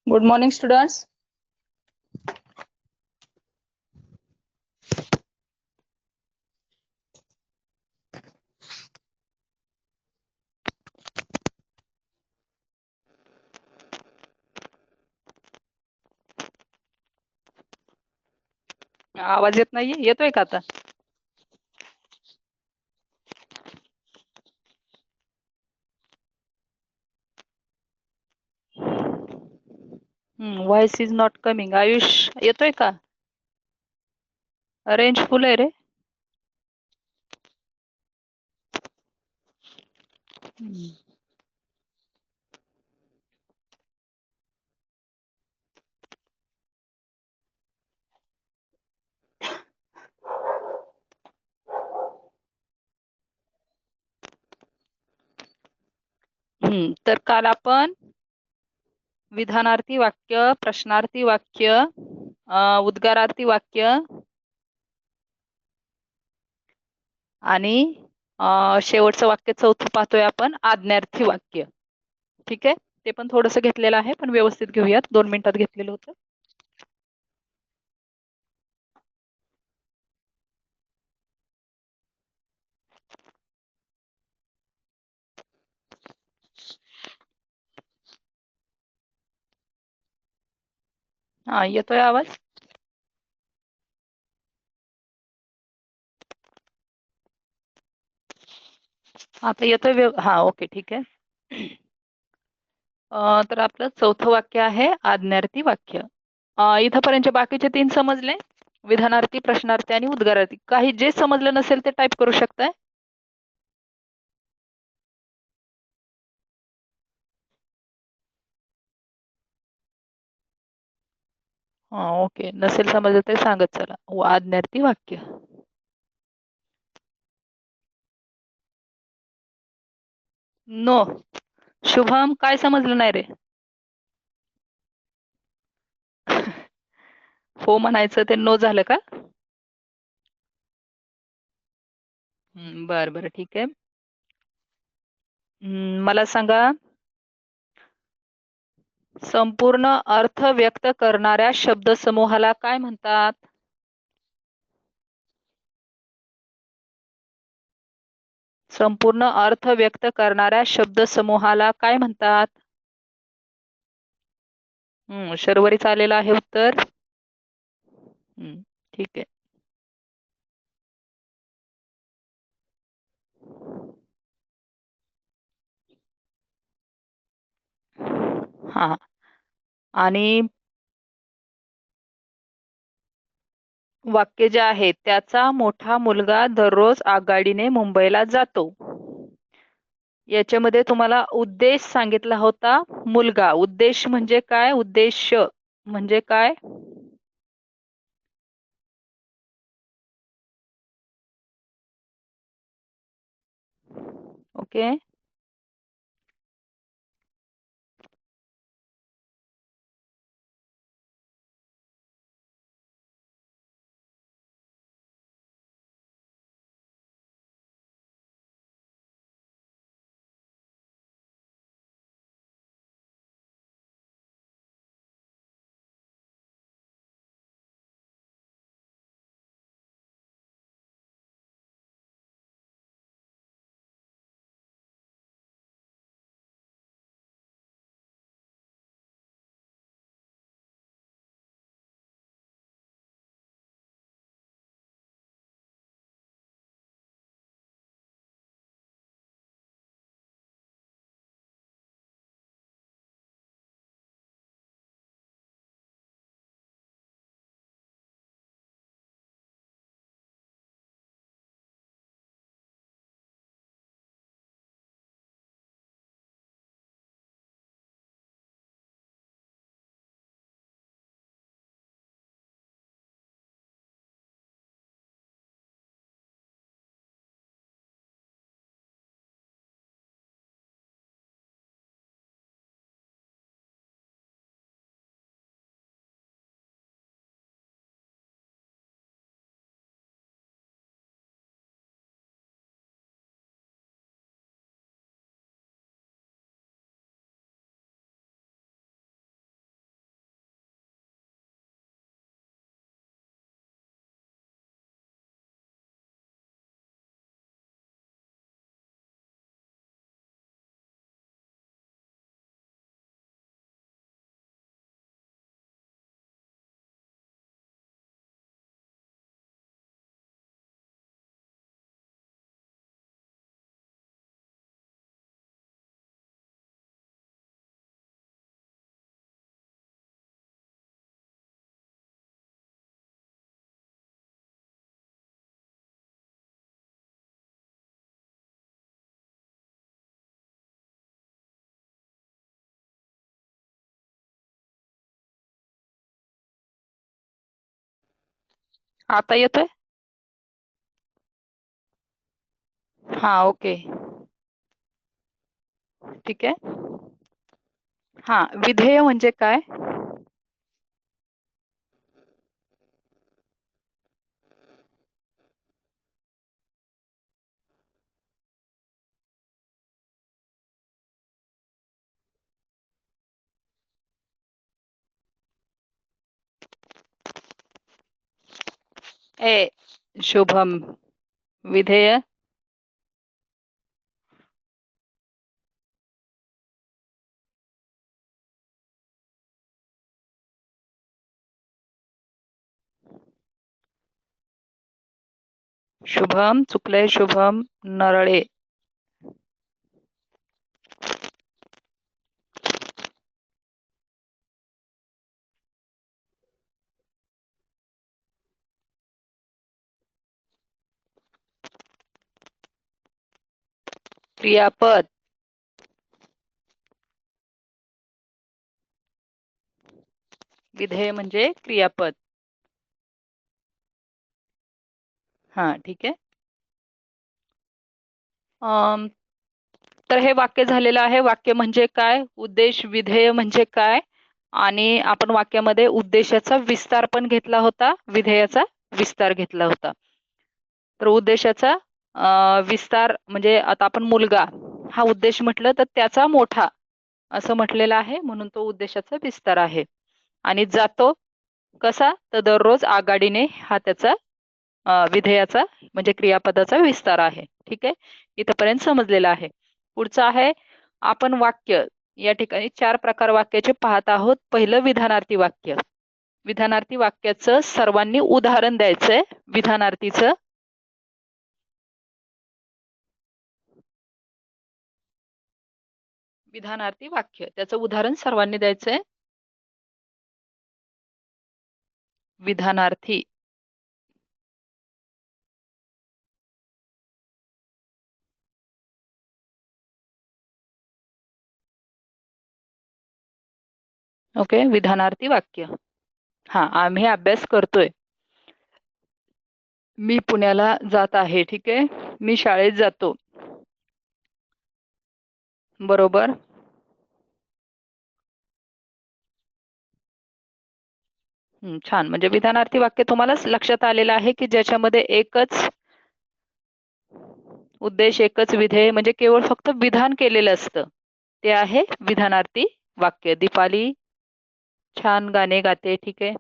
Good morning, students. आवाज येत नाहीये? येतोय का आता? Voice is not coming. Ayush, येतोय का? रेंज फुल आहे रे. तर काल आपण विधानार्थी वाक्य, प्रश्नार्थी वाक्य, उद्गारार्थी वाक्य आणि शेवटचं वाक्य चौथं पाहतोय आपण आज्ञार्थी वाक्य. ठीक आहे, ते पण थोडंसं घेतलेलं आहे, पण व्यवस्थित घेऊयात. 2 मिनिटात घेतलेलं होतं. हा, येतोय आवाज? आता येतोय हा, ओके, ठीक आहे. तर आपलं चौथं वाक्य आहे आज्ञार्थी वाक्य. इथंपर्यंत बाकीचे 3 समजले? विधानार्थी, प्रश्नार्थी आणि उद्गारार्थी. काही जे समजलं नसेल ते टाईप करू शकताय. हा, ओके. नसेल समजलं ते सांगत चला. आज्ञार्थी वाक्य. नो. शुभम, काय समजलं नाही रे? हो म्हणायचं ते नो झालं का? बरं बरं, ठीक आहे. मला सांगा, संपूर्ण अर्थ व्यक्त करणाऱ्या शब्दसमूहाला काय म्हणतात? संपूर्ण अर्थ व्यक्त करणाऱ्या शब्दसमूहाला काय म्हणतात? शर्वरीच आलेलं आहे उत्तर. ठीक आहे. हा, आणि वाक्य जे आहे, त्याचा मोठा मुलगा दररोज आगगाडीने मुंबईला जातो. याच्यामध्ये तुम्हाला उद्देश सांगितला होता मुलगा. उद्देश म्हणजे काय? उद्देश म्हणजे काय? ओके. आता येतोय? हा, ओके. ठीक आहे. हा, विधेय म्हणजे काय? ए शुभम, विधेय. शुभम चुकलंय, शुभम नरळे. क्रियापद. विधेय म्हणजे क्रियापद. हा, ठीक आहे. अम, तर हे वाक्य झालेलं आहे. वाक्य म्हणजे काय, उद्देश, विधेय म्हणजे काय, आणि आपण वाक्यामध्ये उद्देशाचा विस्तार पण घेतला होता, विधेयाचा विस्तार घेतला होता. तर उद्देशाचा विस्तार म्हणजे आता आपण मुलगा हा उद्देश म्हटलं तर त्याचा मोठा असं म्हटलेलं आहे, म्हणून तो उद्देशाचा विस्तार आहे. आणि जातो कसा, तर दररोज आघाडीने हा त्याचा विधेयाचा म्हणजे क्रियापदाचा विस्तार आहे. ठीक आहे, इथपर्यंत समजलेलं आहे. पुढचं आहे, आपण वाक्य या ठिकाणी 4 प्रकार वाक्याचे पाहत आहोत. पहिलं विधानार्थी वाक्य. विधानार्थी वाक्याचं सर्वांनी उदाहरण द्यायचंय. विधानार्थीचं विधानार्थी वाक्य त्याचं उदाहरण सर्वांनी द्यायचंय. विधानार्थी. ओके, विधानार्थी वाक्य. हा, आम्ही अभ्यास करतोय. मी पुण्याला जात आहे. ठीक आहे, मी शाळेत जातो. बरोबर. छान. म्हणजे विधानार्थी वाक्य तुम्हालाच लक्षात आलेलं आहे की ज्याच्यामध्ये एकच उद्देश, एकच विधेय म्हणजे केवळ फक्त विधान केलेलं असतं, ते आहे विधानार्थी वाक्य. दीपाली छान गाणे गाते. ठीक आहे.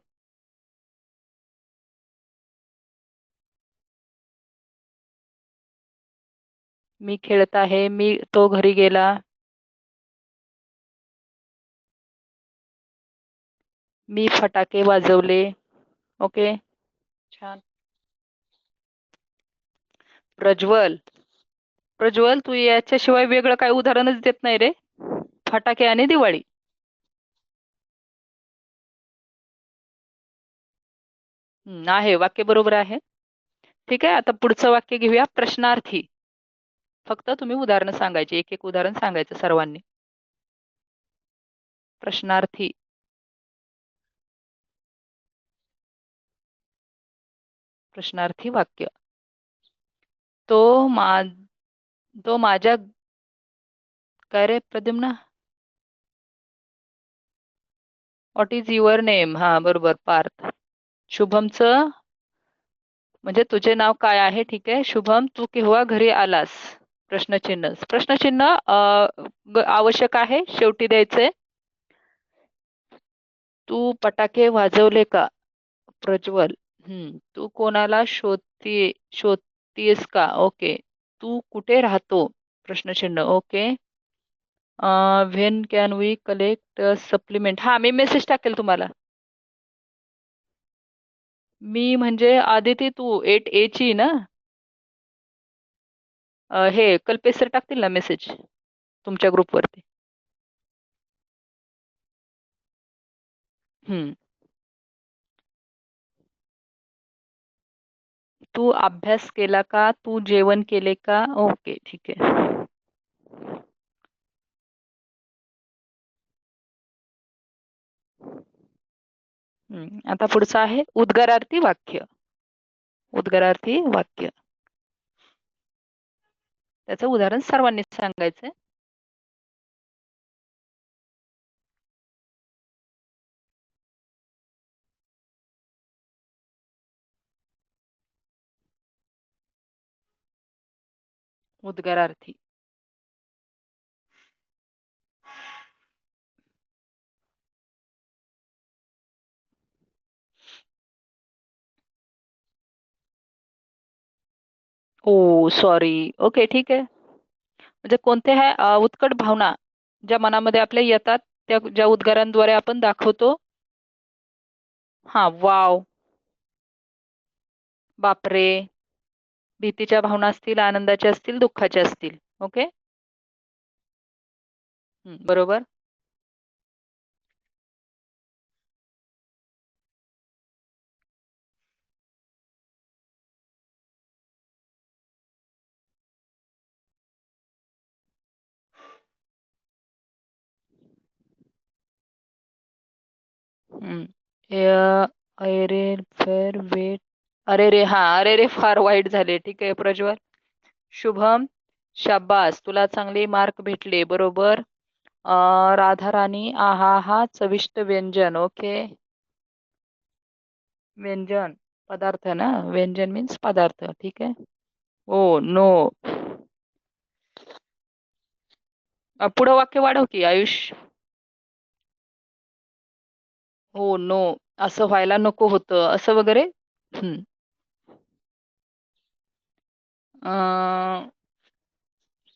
मी खेळत आहे. तो घरी गेला. मी फटाके वाजवले. ओके, छान. प्रज्वल. प्रज्वल, तू याच्याशिवाय वेगळं काही उदाहरणच देत नाही रे. फटाके आणि दिवाळी. आहे, वाक्य बरोबर आहे. ठीक आहे, आता पुढचं वाक्य घेऊया, प्रश्नार्थी. फक्त तुम्ही उदाहरण सांगायचे, एक एक उदाहरण सांगायचं सर्वांनी. प्रश्नार्थी. प्रश्नार्थी वाक्य. तो मा तो माझ्या. काय रे Pradyumna? What is your name? हा, बरोबर, पार्थ. शुभमचं म्हणजे तुझे नाव काय आहे? ठीक आहे. शुभम, तू केव्हा घरी आलास? प्रश्नचिन्ह. प्रश्नचिन्ह आवश्यक आहे, शेवटी द्यायचंय. तू फटाके वाजवले का? प्रज्वल. तू कोणाला शोधतीयस का? ओके. तू कुठे राहतो? प्रश्नचिन्ह. Okay. When can we collect supplement? हा, मी मेसेज टाकेल तुम्हाला. मी म्हणजे आदिती, तू 8A ची ना? हे कल्पेश सर टाकतील ना मेसेज तुमच्या ग्रुपवरती. हम्म. तू अभ्यास केला का? तू जेवण केले का? ओके, ठीक आहे. आता पुढचं आहे उद्गारार्थी वाक्य. उद्गारार्थी वाक्य. त्याचं उदाहरण सर्वांनी सांगायचंय. उद्गारार्थी. ओ सॉरी. ओके ठीक आहे. म्हणजे कोणत्या उत्कट भावना ज्या मनामध्ये आपल्या येतात त्या ज्या उद्गारांद्वारे आपण दाखवतो. हा, वाव, बापरे, भीतीच्या भावना असतील, आनंदाच्या असतील, दुःखाच्या असतील. ओके. बरोबर. हम्म. अरे फेर वेट. अरे रे, हा, अरे रे फार वाईट झाले. ठीक आहे प्रज्वल. शुभम, शाब्बास, तुला चांगले मार्क भेटले. बरोबर. राधा राणी, आहा हा चविष्ट व्यंजन. ओके. व्यंजन, पदार्थ ना. व्यंजन मीन्स पदार्थ. ठीक आहे. Oh no. पुढं वाक्य वाढव की आयुष. हो नो, असं व्हायला नको होतं असं वगैरे. हम्म.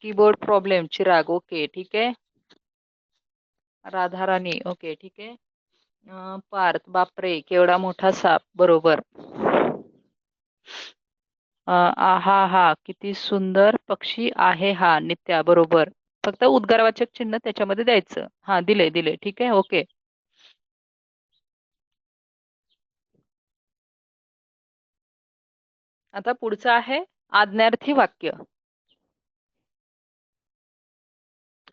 Keyboard problem, Chirag. ओके ठीक आहे. राधाराणी. ओके ठीक आहे. पार्थ, बापरे केवढा मोठा साप. बरोबर. आहा हा किती सुंदर पक्षी आहे हा. नित्या. बरोबर. फक्त उद्गारवाचक चिन्ह त्याच्यामध्ये द्यायचं. हा, दिले दिले. ठीक आहे. ओके. आता पुढचं आहे आज्ञार्थी वाक्य.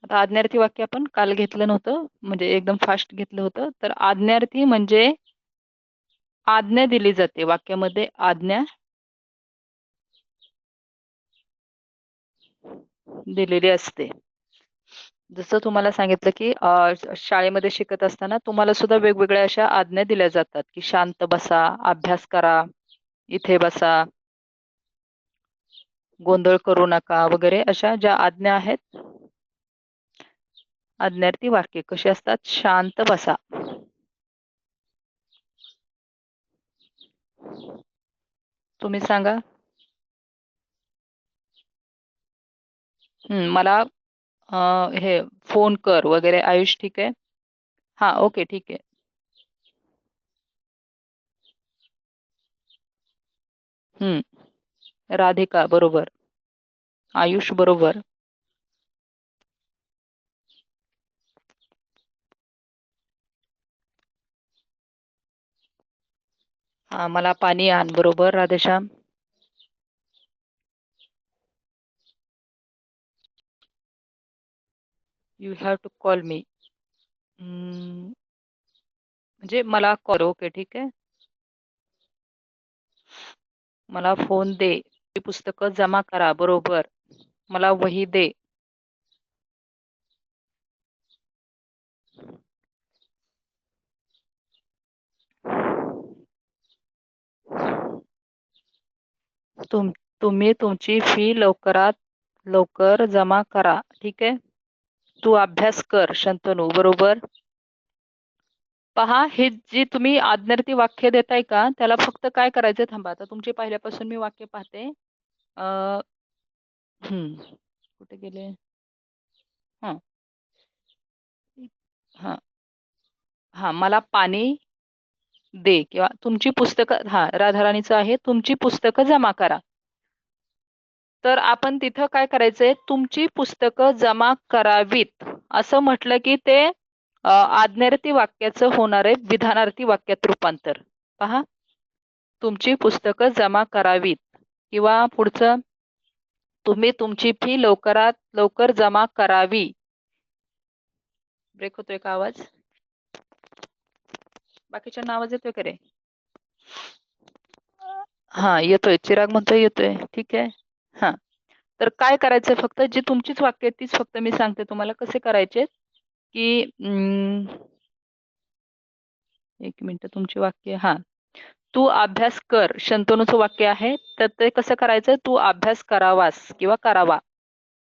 आता आज्ञार्थी वाक्य आपण काल घेतलं नव्हतं, म्हणजे एकदम फास्ट घेतलं होतं. तर आज्ञार्थी म्हणजे आज्ञा दिली जाते वाक्यामध्ये. आज्ञा दिलेली असते. जसं तुम्हाला सांगितलं की शाळेमध्ये शिकत असताना तुम्हाला सुद्धा वेगवेगळ्या अशा आज्ञा दिल्या जातात की शांत बसा, अभ्यास करा, इथे बसा, गोंधळ करू नका वगैरे, अशा ज्या आज्ञा आहेत. आज्ञार्थी वाक्य कशी असतात? शांत बसा. तुम्ही सांगा. मला हे फोन कर वगैरे. आयुष ठीक आहे. हा ओके ठीक आहे. राधिका. बरोबर. आयुष. बरोबर. हा, मला पाणी आण. बरोबर Radheshyam. You have to call me. म्हणजे मला कॉल. ओके ठीक आहे. मला फोन दे. ती पुस्तकं जमा करा. बरोबर. मला वही दे. तुम्ही तुमची फी लवकरात लवकर जमा करा. ठीक आहे. तू अभ्यास कर शंतनू. बरोबर. पहा, हे जे तुम्ही आज्ञार्थी वाक्य देताय का, त्याला फक्त काय करायचं. थांबा, आता तुमची पहिल्यापासून मी वाक्य पाहते. अ, कुठे गेले. हा हा हा, मला पाणी दे, किंवा तुमची पुस्तकं, हा राधाराणीचं आहे, तुमची पुस्तकं जमा करा. तर आपण तिथं काय करायचंय, तुमची पुस्तकं जमा करावीत असं म्हटलं की ते आज्ञार्थी वाक्याचं होणार आहे विधानार्थी वाक्यात रूपांतर. पहा, तुमची पुस्तकं जमा करावीत, किंवा पुढचं, तुम्ही तुमची फी लवकरात लवकर जमा करावी. ब्रेक होतोय का आवाज? बाकीच्या आवाज येतोय का रे? हा येतोय, चिराग म्हणतोय येतोय. ठीक आहे. हा, तर काय करायचंय, फक्त जी तुमचीच वाक्य आहेत तीच फक्त मी सांगते तुम्हाला कसे करायचे. की एक मिनिट, तुमची वाक्य. हा, तू अभ्यास कर, शंतनूचं वाक्य आहे. तर ते कसं करायचं, तू अभ्यास करावास किंवा करावा.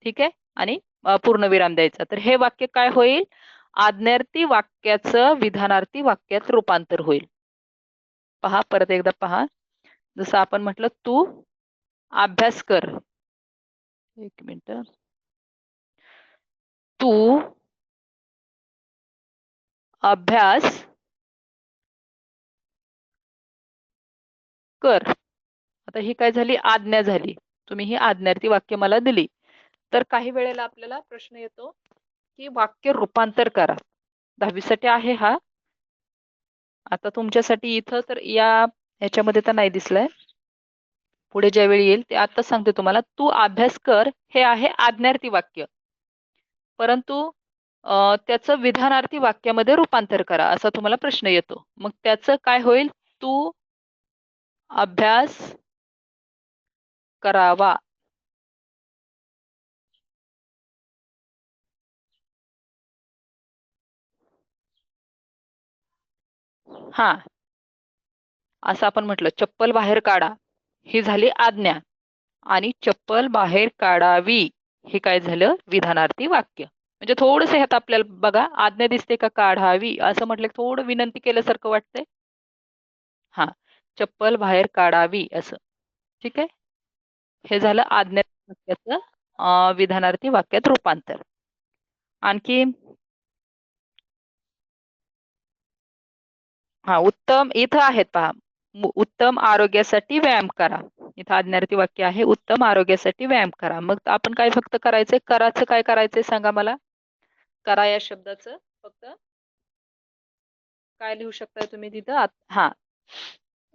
ठीक आहे. आणि पूर्णविराम द्यायचा. तर हे वाक्य काय होईल, आज्ञार्थी वाक्याचं विधानार्थी वाक्यात रूपांतर होईल. पहा, परत एकदा पहा. जसं आपण म्हटलं, तू अभ्यास कर. एक मिनिट. तू अभ्यास कर. आता ही काय झाली, आज्ञा झाली. तुम्ही ही आज्ञार्थी वाक्य मला दिली. तर काही वेळेला आपल्याला प्रश्न येतो की वाक्य रूपांतर करा. 10वी साठी आहे हा. आता तुमच्यासाठी इथं तर याच्यामध्ये तर नाही दिसलंय. पुढे ज्यावेळी येईल ते आता सांगते तुम्हाला. तू अभ्यास कर हे आहे आज्ञार्थी वाक्य, परंतु त्याचं विधानार्थी वाक्यामध्ये रूपांतर करा असा तुम्हाला प्रश्न येतो. मग त्याचं काय होईल, तू अभ्यास करावा. हा, असं आपण म्हटलं, चप्पल बाहेर काढा ही झाली आज्ञा, आणि चप्पल बाहेर काढावी हे काय झालं, विधानार्थी वाक्य. म्हणजे थोडस ह्यात आपल्याला बघा, आज्ञा दिसते का, काढावी असं म्हटलं थोडं विनंती केल्यासारखं वाटतंय. हा, चप्पल बाहेर काढावी असं. ठीक आहे. हे झालं आज्ञा वाक्याचं विधानार्थी वाक्यात रूपांतर. आणखी, हा, उत्तम इथं आहेत पहा. उत्तम आरोग्यासाठी व्यायाम करा. इथं आज्ञार्थी वाक्य आहे, उत्तम आरोग्यासाठी व्यायाम करा. मग आपण काय फक्त करायचंय, कराचं काय करायचंय सांगा मला. करा या शब्दाचं फक्त काय लिहू शकताय तुम्ही तिथं. हा,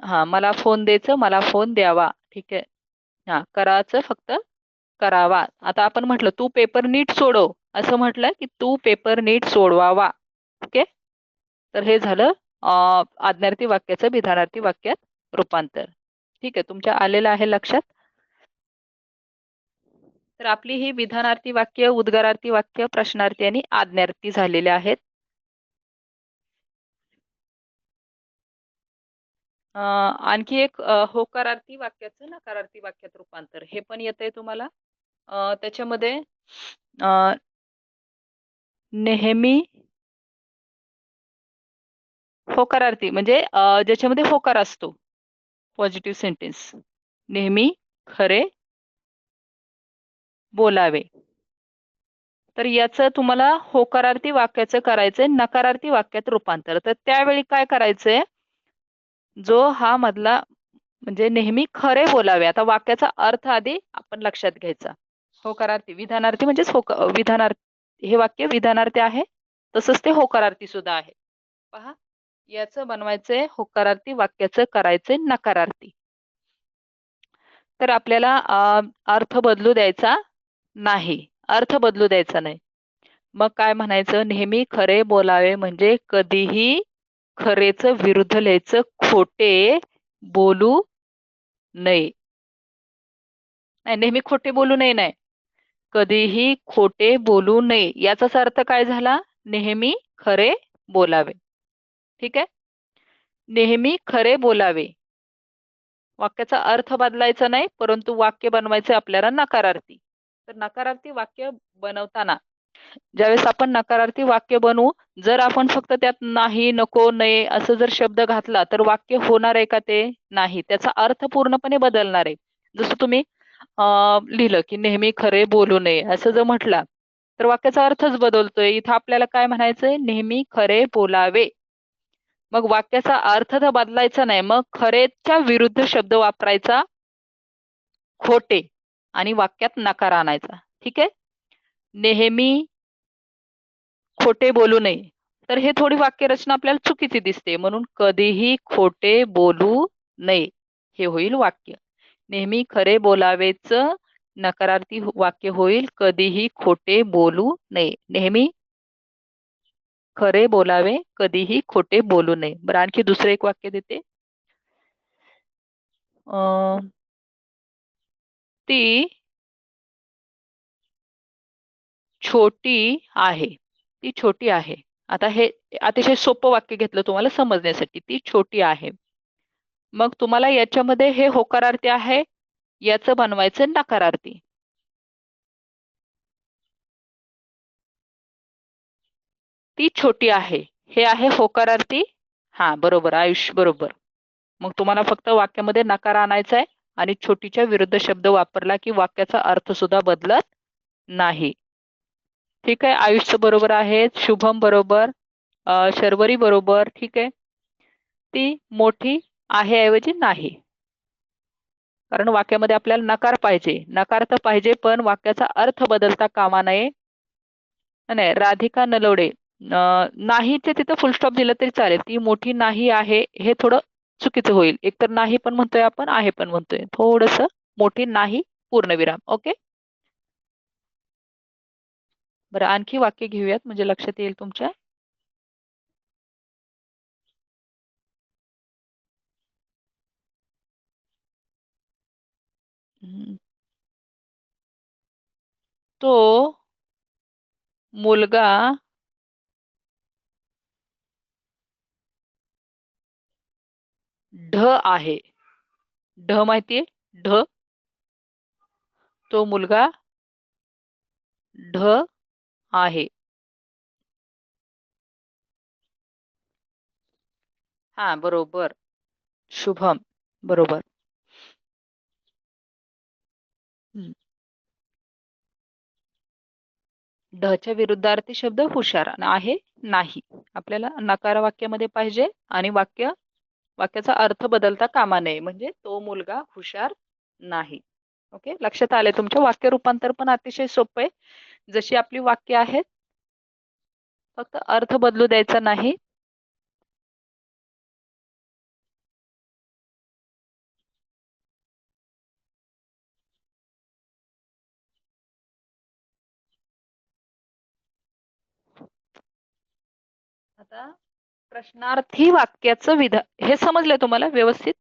हा, मला फोन द्यायचं, मला फोन द्यावा. ठीक आहे. हा, कराचं फक्त करावा. आता आपण म्हटलं तू पेपर नीट सोडव, असं म्हटलं की तू पेपर नीट सोडवावा. ओके. तर हे झालं आज्ञार्थी वाक्याचं विधानार्थी वाक्यात रूपांतर. ठीक आहे, तुमच्या आलेलं आहे लक्षात. तर आपली ही विधानार्थी वाक्य, उद्गारार्थी वाक्य, प्रश्नार्थी आणि आज्ञार्थी झालेले आहेत. आणखी एक होकारार्थी वाक्याचं नकारार्थी वाक्यात रूपांतर हे पण येतंय तुम्हाला. त्याच्यामध्ये नेहमी होकारार्थी म्हणजे ज्याच्यामध्ये होकार असतो, पॉझिटिव्ह सेंटेन्स. नेहमी खरे बोलावे. तर याचं तुम्हाला होकारार्थी वाक्याचं करायचंय नकारार्थी वाक्यात रूपांतर. तर त्यावेळी काय करायचंय, जो हा मधला म्हणजे नेहमी खरे बोलावे. आता वाक्याचा अर्थ आधी आपण लक्षात घ्यायचा. होकारार्थी, विधानार्थी म्हणजेच विधानार्थी, हे वाक्य विधानार्थी आहे, तसंच ते होकारार्थी सुद्धा आहे. पहा, याचं बनवायचंय होकारार्थी, वाक्याचं करायचंय नकारार्थी. तर आपल्याला अर्थ बदलू द्यायचा नाही, अर्थ बदलू द्यायचा नाही. मग काय म्हणायचं, नेहमी खरे बोलावे म्हणजे कधीही खरेच विरुद्ध लिहायचं, खोटे बोलू नये. नाही, नेहमी खोटे बोलू नये नाही, कधीही खोटे बोलू नये. याचाच अर्थ काय झाला, नेहमी खरे बोलावे. ठीक आहे. नेहमी खरे बोलावे, वाक्याचा अर्थ बदलायचा नाही, परंतु वाक्य बनवायचे आपल्याला नकारार्थी. तर नकारार्थी वाक्य बनवताना ज्यावेळेस आपण नकारार्थी वाक्य बनवू, जर आपण फक्त त्यात नाही, नको, नये असं जर शब्द घातला तर वाक्य होणार आहे का, ते नाही, त्याचा अर्थ पूर्णपणे बदलणार आहे. जसं तुम्ही लिहिलं की नेहमी खरे बोलू नये असं जर म्हटला तर वाक्याचा अर्थच बदलतोय. इथं आपल्याला काय म्हणायचंय, नेहमी खरे बोलावे. मग वाक्याचा अर्थ तर बदलायचा नाही, मग खरेच्या विरुद्ध शब्द वापरायचा, खोटे, आणि वाक्यात नकार आणायचा. ठीक आहे. नेहमी खोटे बोलू नये, तर हे थोडी वाक्यरचना आपल्याला चुकीची दिसते, म्हणून कधीही खोटे बोलू नये हे होईल वाक्य. नेहमी खरे बोलावेच नकारार्थी वाक्य होईल, कधीही खोटे बोलू नये. नेहमी खरे बोलावे, कधीही खोटे बोलू नये. बरं, आणखी दुसरं एक वाक्य देते. ती छोटी आहे. ती छोटी आहे. आता हे अतिशय सोपं वाक्य घेतलं तुम्हाला समजण्यासाठी. ती छोटी आहे. मग तुम्हाला याच्यामध्ये हे होकारार्थी आहे, याचं बनवायचं नकारार्थी. ती छोटी आहे, हे आहे होकारार्थी. हा बरोबर, आयुष बरोबर. मग तुम्हाला फक्त वाक्यामध्ये नकार आणायचा आहे आणि छोटीच्या विरुद्ध शब्द वापरला की वाक्याचा अर्थ सुद्धा बदलत नाही. ठीक आहे, आयुष्य बरोबर आहे, शुभम बरोबर, शर्वरी बरोबर. ठीक आहे, ती मोठी आहे ऐवजी नाही. कारण वाक्यामध्ये आपल्याला नकार पाहिजे, नकार तर पाहिजे पण वाक्याचा अर्थ बदलता कामा नये. नाही, राधिका नलवडे, नाहीचे तिथं फुल स्टॉप दिलं तरी चालेल. ती मोठी नाही आहे हे थोडं चुकीचं होईल. एकतर नाही पण म्हणतोय आपण, आहे पण म्हणतोय, थोडस मोठी नाही पूर्णविराम. ओके, बरं आणखी वाक्य घेऊयात म्हणजे लक्षात येईल तुमच्या. हम्म. तो मुलगा ढ आहे. ढ माहितीये, ढ. तो मुलगा ढ आहे. हा बरोबर, शुभम बरोबर. हम्म. ढच्या विरुद्धार्थी शब्द हुशार आहे नाही. आपल्याला नकार वाक्यामध्ये पाहिजे आणि वाक्याचा अर्थ बदलता कामा नये, म्हणजे तो मुलगा हुशार नाही. ओके, लक्षात आले तुमच्या. वाक्य रूपांतर पण अतिशय सोपं आहे. जशी आपली वाक्य आहेत, फक्त अर्थ बदलू द्यायचा नाही. आता प्रश्नार्थी वाक्याचं विधान हे समजलं तुम्हाला व्यवस्थित?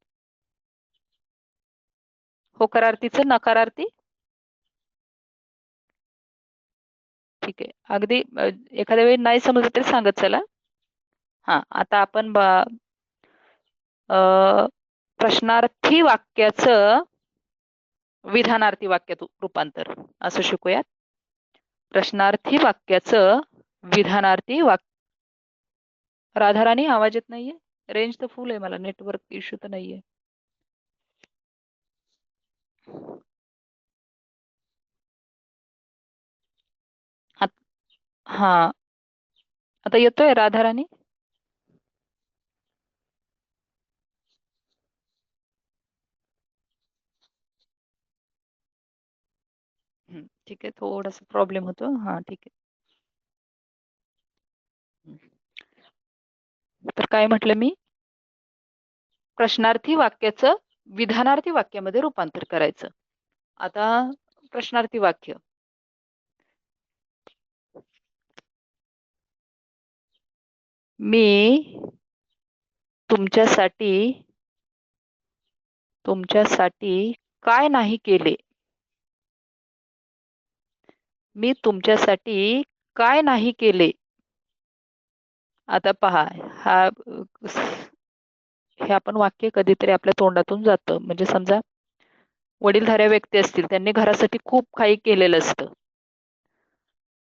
होकारार्थीचं नकारार्थी. ठीक आहे, अगदी एखाद्या वेळी नाही समजलं तरी सांगत चला. हा, आता आपण प्रश्नार्थी वाक्याचं विधानार्थी वाक्यात रूपांतर असं शिकूयात. प्रश्नार्थी वाक्याचं विधानार्थी वाक्य. राधाराणी आवाज येत नाहीये? रेंज तर फुल आहे, मला नेटवर्क इश्यू तर नाहीये. हा, आता येतोय राधाराणी? ठीक आहे, थोडासा प्रॉब्लेम होतो. हा ठीक आहे. तर काय म्हटलं मी? प्रश्नार्थी वाक्याचं विधानार्थी वाक्यामध्ये रूपांतर करायचं. आता प्रश्नार्थी वाक्य. मी तुमच्यासाठी काय नाही केले? मी तुमच्यासाठी काय नाही केले? आता पहा, हा हे आपण वाक्य कधीतरी आपल्या तोंडातून जातं. म्हणजे समजा वडीलधाऱ्या व्यक्ती असतील, त्यांनी घरासाठी खूप काही केलेलं असतं,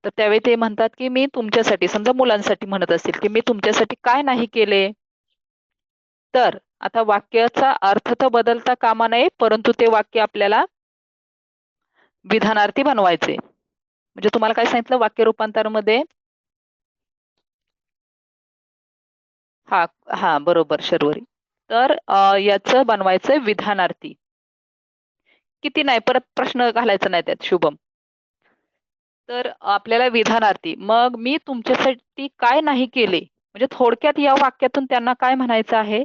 तर त्यावेळी ते म्हणतात की मी तुमच्यासाठी, समजा मुलांसाठी म्हणत असतील की मी तुमच्यासाठी काय नाही केले. तर आता वाक्याचा अर्थ तर बदलता कामा नये, परंतु ते वाक्य आपल्याला विधानार्थी बनवायचे. म्हणजे तुम्हाला काय सांगितलं वाक्य रूपांतरामध्ये? हा हा बरोबर शर्वरी. तर याचं बनवायचं विधानार्थी. किती नाही, परत प्रश्न घालायचा नाही त्यात शुभम. तर आपल्याला विधानार्थी, मग मी तुमच्यासाठी काय नाही केले, म्हणजे थोडक्यात या वाक्यातून त्यांना काय म्हणायचं आहे?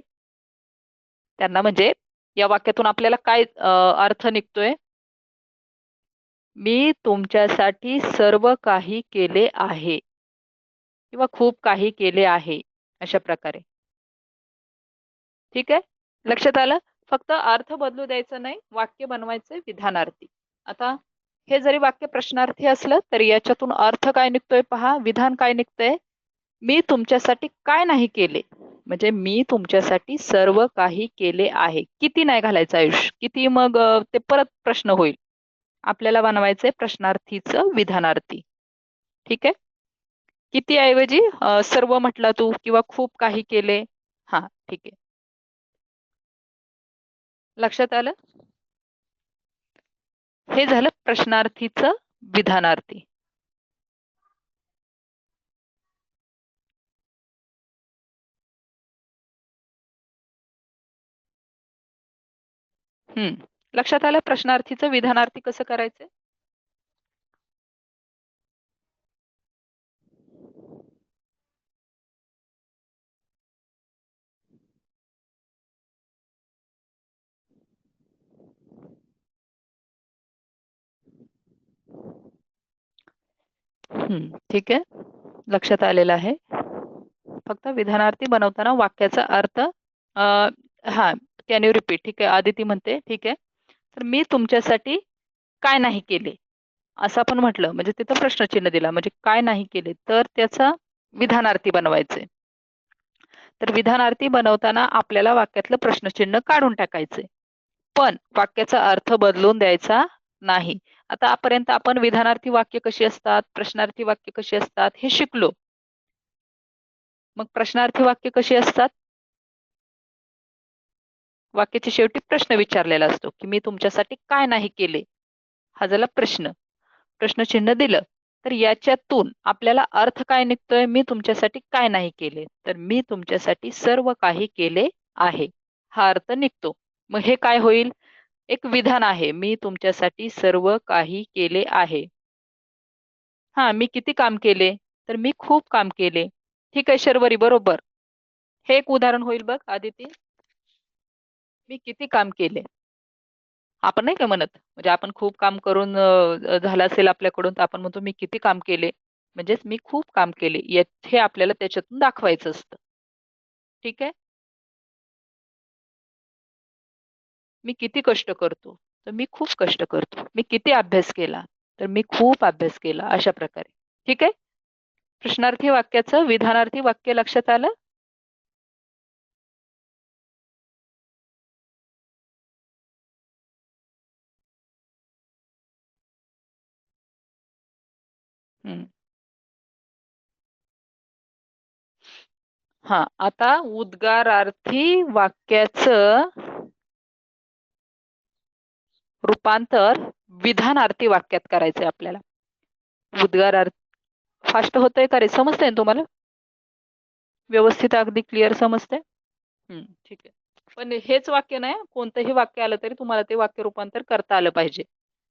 त्यांना म्हणजे या वाक्यातून आपल्याला काय अर्थ निघतोय? मी तुमच्यासाठी सर्व काही केले आहे किंवा खूप काही केले आहे, अशा प्रकारे. ठीक आहे, लक्षात आलं? फक्त अर्थ बदलू द्यायचा नाही, वाक्य बनवायचंय विधानार्थी. आता हे जरी वाक्य प्रश्नार्थी असलं तरी याच्यातून अर्थ काय निघतोय पहा, विधान काय निघतंय. मी तुमच्यासाठी काय नाही केले, म्हणजे मी तुमच्यासाठी सर्व काही केले आहे. किती नाही घालायचं आयुष, किती मग ते परत प्रश्न होईल. आपल्याला बनवायचंय प्रश्नार्थीचं विधानार्थी. ठीक आहे. किती ऐवजी सर्व म्हटला तू किंवा खूप काही केले. हा ठीक आहे. लक्षात आलं. हे झालं प्रश्नार्थीचं विधानार्थी. लक्षात आलं प्रश्नार्थीचं विधानार्थी कसं करायचं. ठीक आहे. लक्षात आलेलं आहे. फक्त विधानार्थी बनवताना वाक्याचा अर्थ हा कॅन यू रिपीट. ठीक आहे, आदिती म्हणते ठीक आहे. तर मी तुमच्यासाठी काय नाही केले असं आपण म्हटलं म्हणजे तिथं प्रश्नचिन्ह दिला, म्हणजे काय नाही केले तर त्याचा विधानार्थी बनवायचे. तर विधानार्थी बनवताना आपल्याला वाक्यातलं प्रश्नचिन्ह काढून टाकायचे, पण वाक्याचा अर्थ बदलून द्यायचा नाही. आता आपर्यंत आपण विधानार्थी वाक्य कशी असतात, प्रश्नार्थी वाक्य कशी असतात हे शिकलो. मग प्रश्नार्थी वाक्य कशी असतात. वाक्याच्या शेवटी प्रश्न विचारलेला असतो की मी तुमच्यासाठी काय नाही केले. हा झाला प्रश्न, प्रश्नचिन्ह दिलं. तर याच्यातून आपल्याला अर्थ काय निघतोय, मी तुमच्यासाठी काय नाही केले, तर मी तुमच्यासाठी सर्व काही केले आहे, हा अर्थ निघतो. मग हे काय होईल, एक विधान आहे, मी तुमच्यासाठी सर्व काही केले आहे. हा मी किती काम केले, तर मी खूप काम केले. ठीक आहे शर्वरी, बरोबर. हे एक उदाहरण होईल बघ आदिती. मी किती काम केले. आपण नाही का म्हणत, म्हणजे आपण खूप काम करून झालं असेल आपल्याकडून तर आपण म्हणतो मी किती काम केले, म्हणजेच मी खूप काम केले, हे आपल्याला त्याच्यातून दाखवायचं असतं. ठीक आहे. मी किती कष्ट करतो, तर मी खूप कष्ट करतो. मी किती अभ्यास केला, तर मी खूप अभ्यास केला, अशा प्रकारे. ठीक आहे. प्रश्नार्थी वाक्याचं विधानार्थी वाक्य लक्षात आलं. हम्म. हा आता उद्गारार्थी वाक्याचं रूपांतर विधानार्थी वाक्यात करायचंय आपल्याला. उद्गारार्थ फास्ट होतंय का रे, समजतंय ना तुम्हाला, व्यवस्थित अगदी क्लिअर समजतंय. ठीक आहे. पण हेच वाक्य नाही, कोणतंही वाक्य आलं तरी तुम्हाला ते वाक्य रूपांतर करता आलं पाहिजे.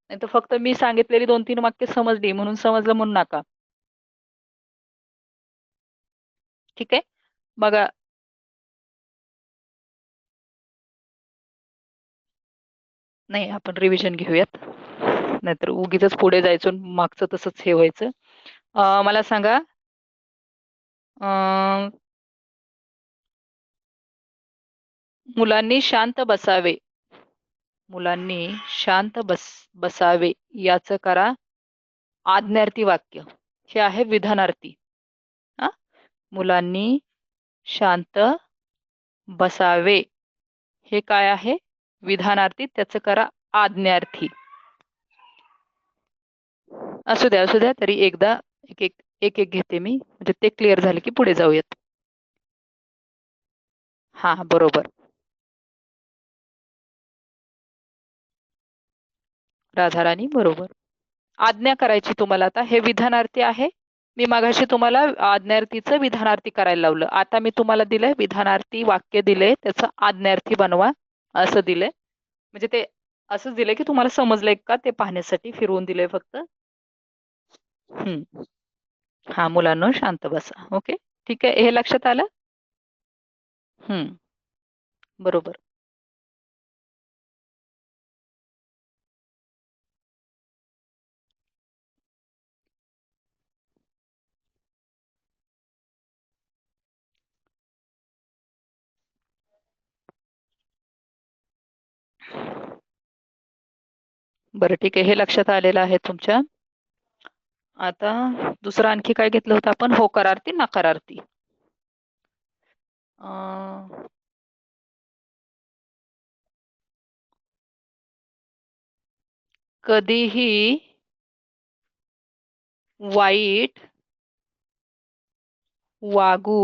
नाही तर फक्त मी सांगितलेली 2-3 वाक्य समजली म्हणून समजलं म्हणून नका. ठीक आहे. बघा, नाही आपण रिव्हिजन घेऊयात, नाहीतर उगीच पुढे जायचं मागचं तसंच हे व्हायचं. मला सांगा, अं, मुलांनी शांत बसावे. मुलांनी शांत बसावे याचं करा आज्ञार्थी वाक्य. हे आहे विधानार्थी. हा, मुलांनी शांत बसावे हे काय आहे, विधानार्थी. त्याचं करा आज्ञार्थी. असू द्या तरी एकदा एक एक एक एक घेते मी, म्हणजे ते क्लिअर झाले की पुढे जाऊयात. हा बरोबर, राधाराणी बरोबर. आज्ञा करायची तुम्हाला. आता हे विधानार्थी आहे. मी मागाशी तुम्हाला आज्ञार्थीचं विधानार्थी करायला लावलं. आता मी तुम्हाला दिलंय विधानार्थी वाक्य दिले, त्याचं आज्ञार्थी बनवा असं दिलंय. म्हणजे ते असंच दिलंय की तुम्हाला समजलंय का ते पाहण्यासाठी फिरवून दिलंय फक्त. हम्म. हा, मुलांनो शांत बसा. ओके, ठीक आहे, हे लक्षात आलं. हम्म. बरोबर. बरं ठीक आहे, हे लक्षात आलेलं आहे तुमच्या. आता दुसरं आणखी काय घेतलं होतं आपण? होकारार्थी नकारार्थी. कधीही वाईट वागू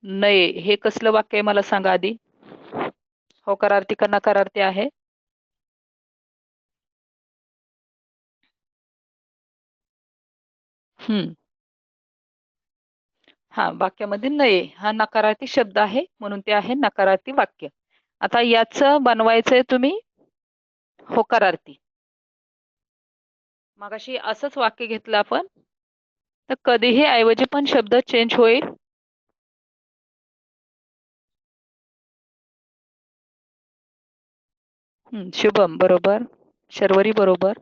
नये, हे कसलं वाक्य आहे मला सांगा आधी. होकारार्थी का नकारार्थी आहे? हम्म. हा, वाक्यामध्ये नये हा नकारार्थी शब्द आहे, म्हणून ते आहे नकारार्थी वाक्य. आता याचं बनवायचंय तुम्ही होकारार्थी. मगाशी असंच वाक्य घेतलं आपण, तर कधीही ऐवजी पण शब्द चेंज होईल. शुभम बरोबर, शर्वरी बरोबर.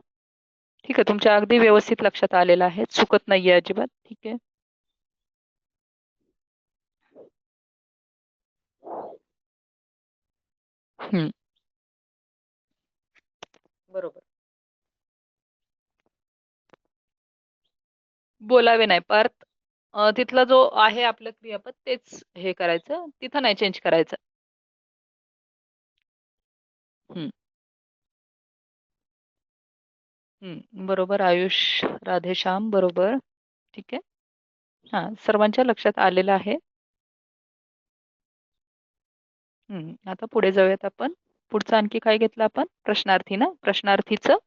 ठीक आहे, तुमच्या अगदी व्यवस्थित लक्षात आलेलं आहे, चुकत नाहीये अजिबात. ठीक आहे. हम्म. बरोबर. बोलावे नाही, परत तिथला जो आहे आपलं क्रियापद तेच हे करायचं, तिथं नाही चेंज करायचं. हम्म. बरोबर. आयुष, राधेश्याम बरोबर. ठीक आहे. हा, सर्वांच्या लक्षात आलेलं आहे. आता पुढे जाऊयात आपण. पुढचं आणखी काय घेतलं आपण? प्रश्नार्थी ना, प्रश्नार्थीचं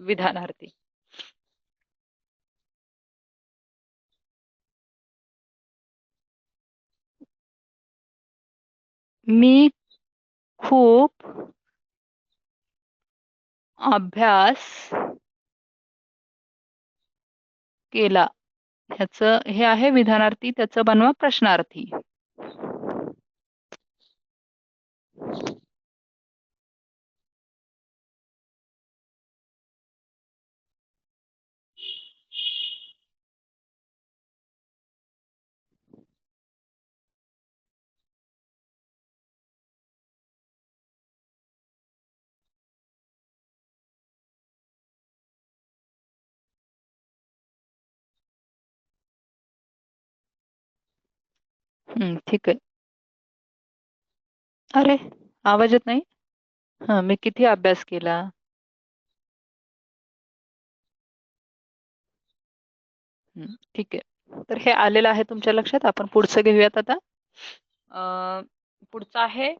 विधानार्थी. मी खूप अभ्यास केला. ह्याचं हे आहे विधानार्थी, त्याचं बनवा प्रश्नार्थी. ठीक आहे. अरे, आवाज येत नाही. हा, मी किती अभ्यास केला. ठीक आहे, तर हे आलेलं आहे तुमच्या लक्षात. आपण पुढचं घेऊयात आता. पुढचं आहे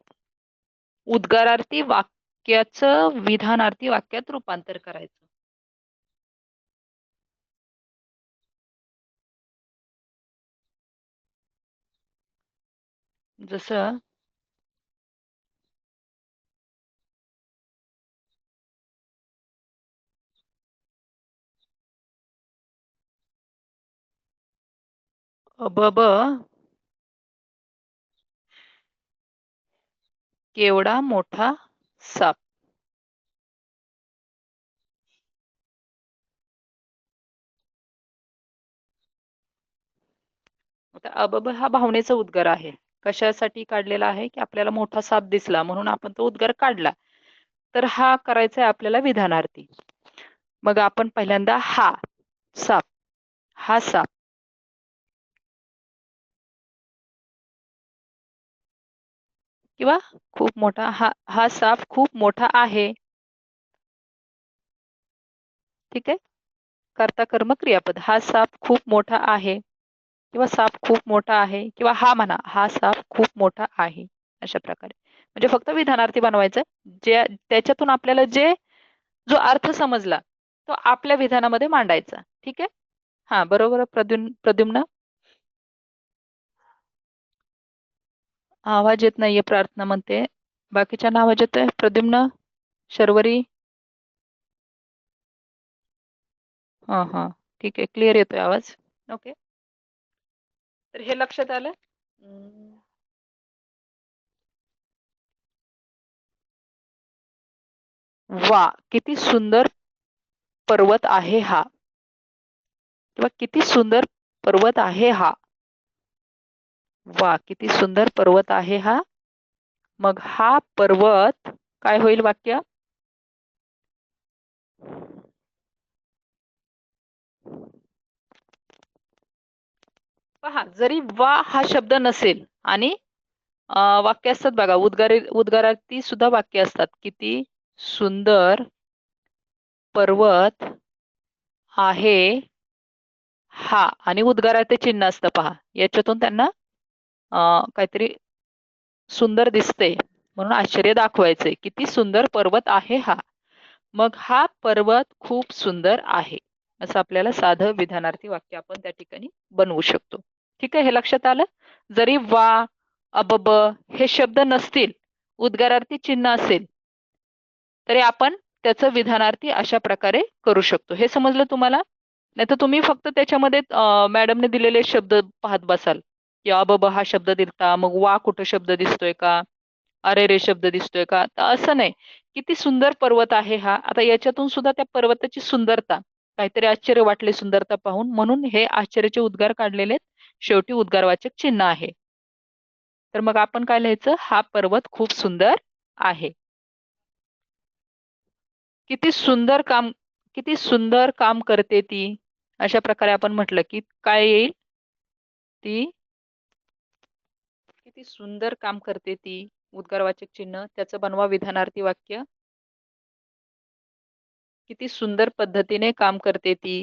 उद्गारार्थी वाक्याचं विधानार्थी वाक्यात रूपांतर करायचं. जसं अबब केवढा मोठा साप. आता अबब हा भावनेचा उद्गार आहे. कशासाठी काढलेला आहे? की आपल्याला मोठा साप दिसला म्हणून आपण तो उद्गार काढला. तर हा करायचा आहे आपल्याला विधानार्थी. मग आपण पहिल्यांदा हा साप, हा साप किंवा खूप मोठा, हा साप खूप मोठा आहे. ठीक आहे. कर्ता कर्म क्रियापद. हा साप खूप मोठा आहे, किंवा साप खूप मोठा आहे, किंवा हा म्हणा हा साप खूप मोठा आहे. अशा प्रकारे म्हणजे फक्त विधानार्थी बनवायचं, जे त्याच्यातून आपल्याला जो अर्थ समजला तो आपल्या विधानामध्ये मांडायचा. ठीक आहे. हा बरोबर. प्रद्युम्न. आवाज येत नाहीये, प्रार्थना म्हणते. बाकीच्यांना आवाज येतोय? प्रद्युम्न, शर्वरी. हा हा, ठीक आहे, क्लिअर येतोय आवाज. ओके, तर हे लक्षात आलं. वा, किती सुंदर पर्वत आहे हा, किंवा किती सुंदर पर्वत आहे हा. वा, किती सुंदर पर्वत आहे हा. मग हा पर्वत काय होईल वाक्य? पहा, जरी वा हा शब्द नसेल आणि वाक्य असतात बघा, उद्गारार्थी सुद्धा वाक्य असतात. किती सुंदर पर्वत आहे हा, आणि उद्गारार्थी चिन्ह असतं पहा. याच्यातून त्यांना काहीतरी सुंदर दिसते म्हणून आश्चर्य दाखवायचंय. किती सुंदर पर्वत आहे हा. मग हा पर्वत खूप सुंदर आहे, असं आपल्याला साधं विधानार्थी वाक्य आपण त्या ठिकाणी बनवू शकतो. ठीक आहे, हे लक्षात आलं. जरी वा, अबब हे शब्द नसतील, उद्गारार्थी चिन्ह असेल, तरी आपण त्याचं विधानार्थी अशा प्रकारे करू शकतो. हे समजलं तुम्हाला? नाही तर तुम्ही फक्त त्याच्यामध्ये मॅडमने दिलेले शब्द पाहत बसाल, की अबब हा शब्द दिलता, मग वा कुठं शब्द दिसतोय का, अरे रे शब्द दिसतोय का, तर असं नाही. किती सुंदर पर्वत आहे हा. आता याच्यातून सुद्धा त्या पर्वताची सुंदरता, काहीतरी आश्चर्य वाटले सुंदरता पाहून, म्हणून हे आश्चर्याचे उद्गार काढलेले आहेत. शेवटी उद्गारवाचक चिन्ह आहे. तर मग आपण काय लिहायचं? हा पर्वत खूप सुंदर आहे. किती सुंदर काम, किती सुंदर काम करते ती. अशा प्रकारे आपण म्हटलं की काय येईल? ती किती सुंदर काम करते ती. उद्गारवाचक चिन्ह, त्याचं बनवा विधानार्थी वाक्य. किती सुंदर पद्धतीने काम करते ती.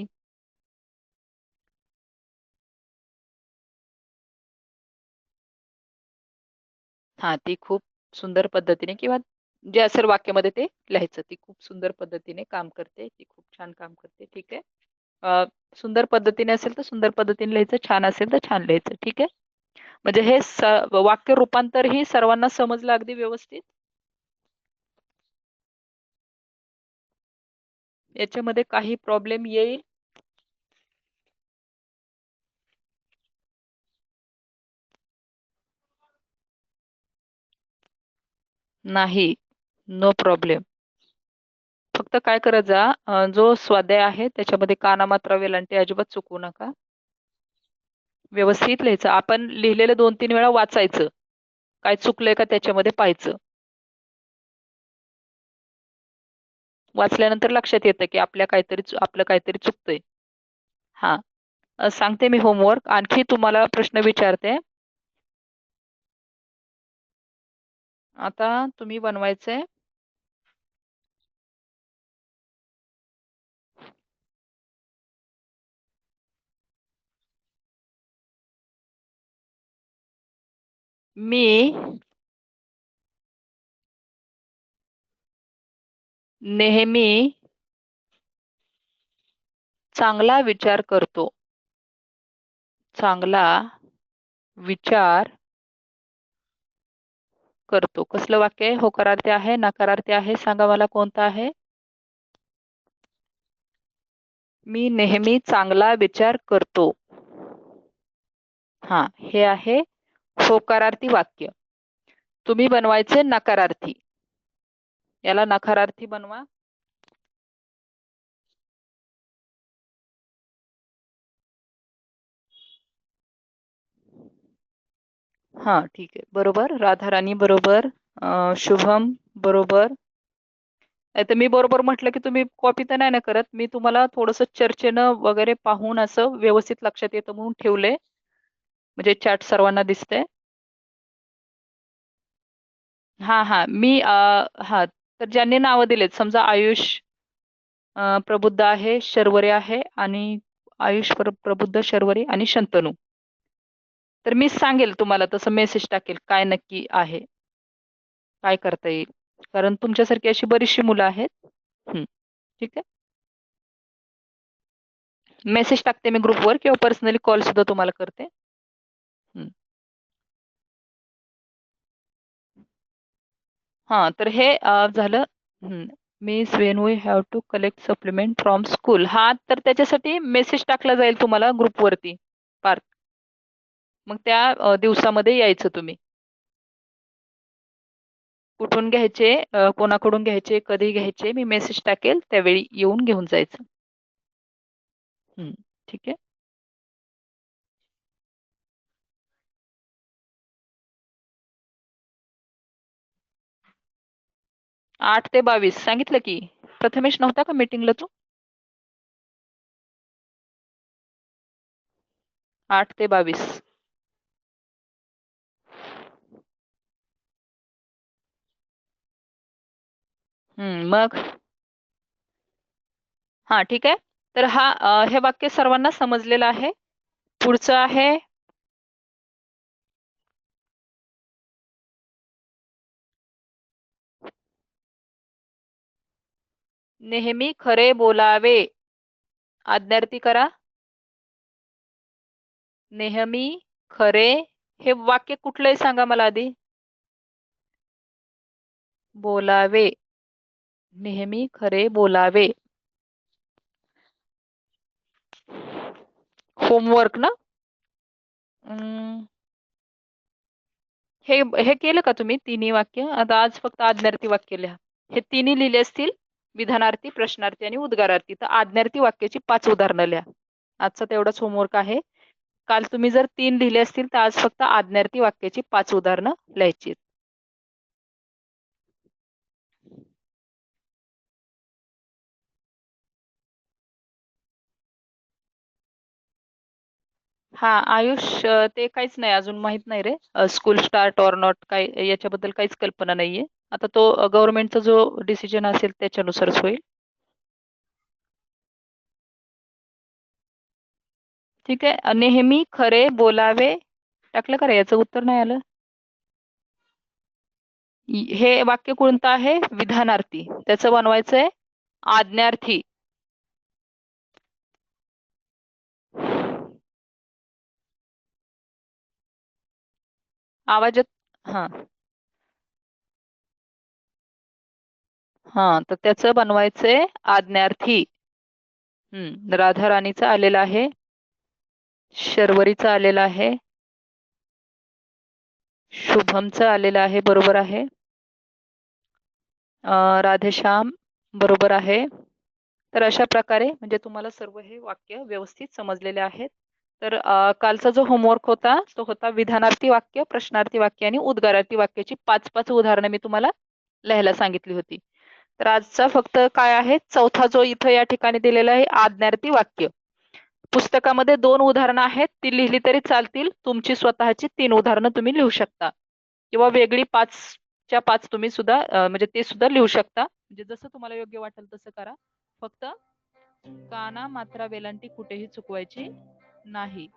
हा, ती खूप सुंदर पद्धतीने, किंवा जे असेल वाक्यामध्ये ते लिहायचं. ती खूप सुंदर पद्धतीने काम करते, ती खूप छान काम करते. ठीक आहे. सुंदर पद्धतीने असेल तर सुंदर पद्धतीने लिहायचं, छान असेल तर छान लिहायचं. ठीक आहे. म्हणजे हे वाक्य रूपांतर ही सर्वांना समजलं अगदी व्यवस्थित. याच्यामध्ये काही प्रॉब्लेम येईल? नाही, नो प्रॉब्लेम. फक्त काय करत जा, जो स्वाध्याय आहे त्याच्यामध्ये काना मात्रा वेलांटी अजिबात चुकवू नका. व्यवस्थित लिहायचं. आपण लिहिलेलं 2-3 वेळा वाचायचं, काय चुकलंय का त्याच्यामध्ये पाहायचं. वाचल्यानंतर लक्षात येतं की आपलं काहीतरी चुकतंय. हा, सांगते मी होमवर्क. आणखी तुम्हाला प्रश्न विचारते. आता तुम्ही बनवायचंय मी नेहमी चांगला विचार करतो. चांगला विचार करतो. कसलं वाक्य आहे? होकारार्थी आहे, नकारार्थी आहे? सांगा मला कोणतं आहे? मी नेहमी चांगला विचार करतो. हा, हे आहे होकारार्थी वाक्य. तुम्ही बनवायचे नकारार्थी. याला नकारार्थी बनवा. हा, ठीक आहे. बरोबर. राधाराणी बरोबर. शुभम बरोबर. नाही तर मी बरोबर म्हटलं की तुम्ही कॉपी तर नाही ना करत. मी तुम्हाला थोडस चर्चेनं वगैरे पाहून असं व्यवस्थित लक्षात येतं म्हणून ठेवलंय, म्हणजे चॅट सर्वांना दिसते. हा हा, हा, तर ज्यांनी नावं दिलेत, समजा आयुष प्रबुद्ध आहे, शर्वरी आहे, आणि आयुष प्रबुद्ध, शर्वरी आणि शंतनू. तर मी सांगेल तुम्हाला, तसं मेसेज टाकेल काय नक्की आहे, काय करता येईल. कारण तुमच्यासारखी अशी बरीचशी मुलं आहेत. ठीक आहे. मेसेज टाकते मी ग्रुपवर, किंवा पर्सनली कॉल सुद्धा तुम्हाला करते. हा, तर हे झालं. Miss when we have to collect supplement from school. हा, तर त्याच्यासाठी मेसेज टाकला जाईल तुम्हाला ग्रुपवरती पार्थ. मग त्या दिवसामध्ये यायचं तुम्ही. कुठून घ्यायचे, कोणाकडून घ्यायचे, कधी घ्यायचे, मी मेसेज टाकेल, त्यावेळी येऊन घेऊन जायचं. ठीक आहे. 8 ते 22 सांगितलं की. प्रथमेश नव्हता का मीटिंगला तू? 8 ते 22. मग हा ठीक आहे. तर हे वाक्य सर्वांना समजलेलं आहे. पुढचं आहे नेहमी खरे बोलावे. आज्ञार्थी करा. नेहमी खरे हे वाक्य कुठलंही सांगा मला आधी. बोलावे. नेहमी खरे बोलावे. होमवर्क ना? अं, हे हे केलं का तुम्ही तिन्ही वाक्य? आता आज फक्त आज्ञार्थी वाक्य लिहा. हे तिन्ही लिहिले असतील, विधानार्थी, प्रश्नार्थी आणि उद्गारार्थी. तर आज्ञार्थी वाक्याची 5 उदाहरणं लिहा. आजचा तेवढाच होमवर्क आहे. काल तुम्ही जर 3 लिहिले असतील तर आज फक्त आज्ञार्थी वाक्याची 5 उदाहरणं लिहायची आहेत. हा आयुष, ते काहीच नाही अजून माहित नाही रे. स्कूल स्टार्ट ऑर नॉट काय याच्याबद्दल काहीच कल्पना नाहीये. आता तो गव्हर्नमेंटचा जो डिसिजन असेल त्याच्यानुसारच होईल. ठीक आहे. नेहमी खरे बोलावे टाकलं का रे? याचं उत्तर नाही आलं. हे वाक्य कोणतं आहे? विधानार्थी. त्याचं बनवायचंय आज्ञार्थी. आवाज हा हा तर त्याचं बनवायचंय आज्ञार्थी. राधा राणीचं आलेलं आहे. शर्वरीचं आलेलं आहे. शुभमचं आलेलं आहे. बरोबर आहे. राधेश्याम बरोबर आहे. तर अशा प्रकारे म्हणजे तुम्हाला सर्व हे वाक्य व्यवस्थित समजलेले आहेत. तर कालचा जो होमवर्क होता तो होता विधानार्थी वाक्य, प्रश्नार्थी वाक्य आणि उद्गारार्थी वाक्याची 5-5 उदाहरणं मी तुम्हाला लिहायला सांगितली होती. तर आजचा फक्त काय आहे, चौथा जो इथं या ठिकाणी दिलेला आहे आज्ञार्थी वाक्य. पुस्तकामध्ये 2 उदाहरणं आहेत, ती लिहिली तरी चालतील. तुमची स्वतःची 3 उदाहरणं तुम्ही लिहू शकता किंवा वेगळी 5च्या 5 तुम्ही सुद्धा म्हणजे ते सुद्धा लिहू शकता. म्हणजे जसं तुम्हाला योग्य वाटेल तसं करा. फक्त काना, मात्रा, वेलांटी कुठेही चुकवायची नाही.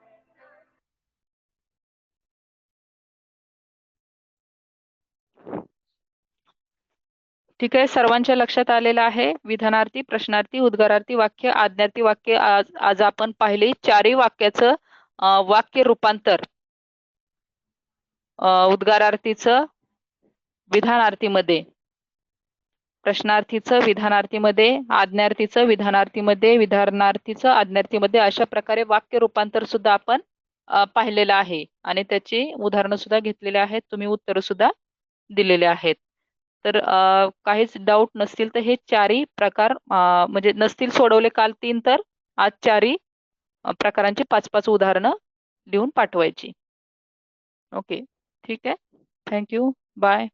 ठीक आहे. सर्वांच्या लक्षात आलेलं आहे. विधानार्थी, प्रश्नार्थी, उद्गारार्थी वाक्य, आज्ञार्थी वाक्य आज आज आपण पाहिले. 4ही वाक्याचं वाक्य रूपांतर उद्गारार्थीचं विधानार्थीमध्ये, प्रश्नार्थीचं विधानार्थीमध्ये, आज्ञार्थीचं विधानार्थीमध्ये, विधानार्थीचं आज्ञार्थीमध्ये अशा प्रकारे वाक्य रूपांतर सुद्धा आपण पाहिलेलं आहे आणि त्याची उदाहरणं सुद्धा घेतलेली आहेत. तुम्ही उत्तरं सुद्धा दिलेले आहेत. तर काहीच डाऊट नसतील तर हे 4ही प्रकार म्हणजे नसतील सोडवले काल 3 तर आज 4ही प्रकारांची 5-5 उदाहरणं लिहून पाठवायची. ओके, ठीक आहे. थँक्यू. बाय.